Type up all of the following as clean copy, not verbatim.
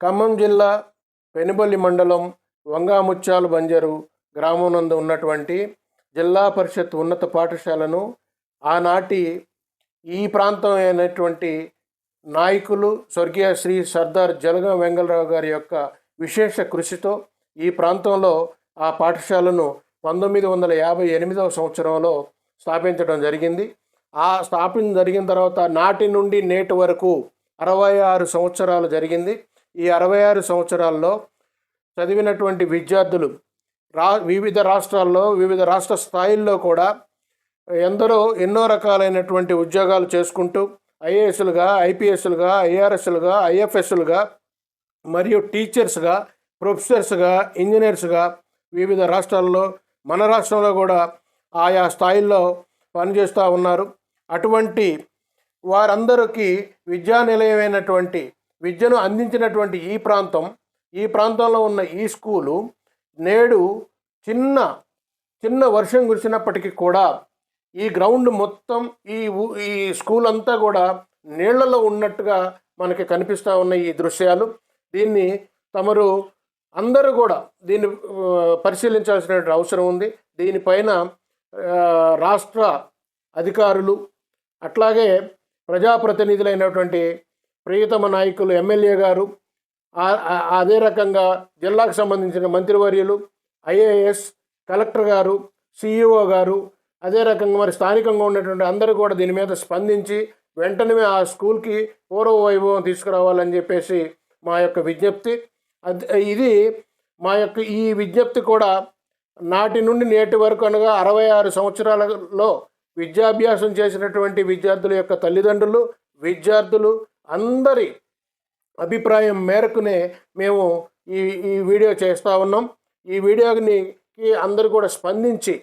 ఖమ్మం జిల్లా పెనుబల్లి మండలం వంగాముత్యాల బంజరు గ్రామం నందు ఉన్నటువంటి జిల్లా పరిషత్ ఉన్నత పాఠశాలను ఆనాటి ఈ ప్రాంతం అయినటువంటి నాయకులు స్వర్గీయ శ్రీ సర్దార్ జలగం వెంగళరావు గారి యొక్క విశేష కృషితో ఈ ప్రాంతంలో ఆ పాఠశాలను 1958వ సంవత్సరంలో స్థాపించడం జరిగింది. ఆ స్థాపన జరిగిన తర్వాత నాటి నుండి నేటి వరకు 66 సంవత్సరాలు జరిగింది. ఈ 66 సంవత్సరాల్లో చదివినటువంటి విద్యార్థులు వివిధ రాష్ట్రాల్లో వివిధ రాష్ట్ర స్థాయిల్లో కూడా ఎందరో ఎన్నో రకాలైనటువంటి ఉద్యోగాలు చేసుకుంటూ ఐఏఎస్లుగా, ఐపీఎస్లుగా, ఐఆర్ఎస్లుగా, ఐఎఫ్ఎస్లుగా మరియు టీచర్స్గా, ప్రొఫెసర్స్గా, ఇంజనీర్స్గా వివిధ రాష్ట్రాల్లో మన రాష్ట్రంలో కూడా ఆయా స్థాయిల్లో పనిచేస్తూ ఉన్నారు. అటువంటి వారందరికీ విద్యా నిలయమైనటువంటి విద్యను అందించినటువంటి ఈ ప్రాంతంలో ఉన్న ఈ స్కూలు నేడు చిన్న వర్షం కురిసినప్పటికీ కూడా ఈ గ్రౌండ్ మొత్తం ఈ స్కూల్ అంతా కూడా నీళ్లలో ఉన్నట్టుగా మనకి కనిపిస్తూ ఉన్న ఈ దృశ్యాలు. దీన్ని తమరు అందరూ కూడా దీన్ని పరిశీలించాల్సిన అవసరం ఉంది. దీనిపైన రాష్ట్ర అధికారులు అట్లాగే ప్రజాప్రతినిధులైనటువంటి ప్రియతమ నాయకులు ఎమ్మెల్యే గారు, అదే రకంగా జిల్లాకు సంబంధించిన మంత్రివర్యులు, ఐఏఎస్, కలెక్టర్ గారు, సిఇఓ గారు, అదే రకంగా మరి స్థానికంగా ఉన్నటువంటి అందరూ కూడా దీని మీద స్పందించి వెంటనే ఆ స్కూల్కి పూర్వ వైభవం తీసుకురావాలని చెప్పేసి మా యొక్క విజ్ఞప్తి. ఇది మా యొక్క ఈ విజ్ఞప్తి కూడా నాటి నుండి నేటి వరకు అనగా 66 సంవత్సరాలలో విద్యాభ్యాసం చేసినటువంటి విద్యార్థుల యొక్క తల్లిదండ్రులు, విద్యార్థులు అందరి అభిప్రాయం మేరకునే మేము ఈ వీడియో చేస్తూ ఉన్నాం. ఈ వీడియోని అందరూ కూడా స్పందించి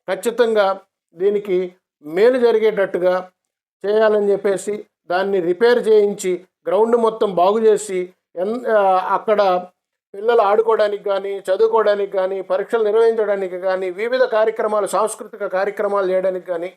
ఖచ్చితంగా దీనికి మేలు జరిగేటట్టుగా చేయాలని చెప్పేసి దాన్ని రిపేర్ చేయించి గ్రౌండ్ మొత్తం బాగు చేసి అక్కడ పిల్లలు ఆడుకోవడానికి కానీ, చదువుకోవడానికి కానీ, పరీక్షలు నిర్వహించడానికి కానీ, వివిధ కార్యక్రమాలు, సాంస్కృతిక కార్యక్రమాలు చేయడానికి కానీ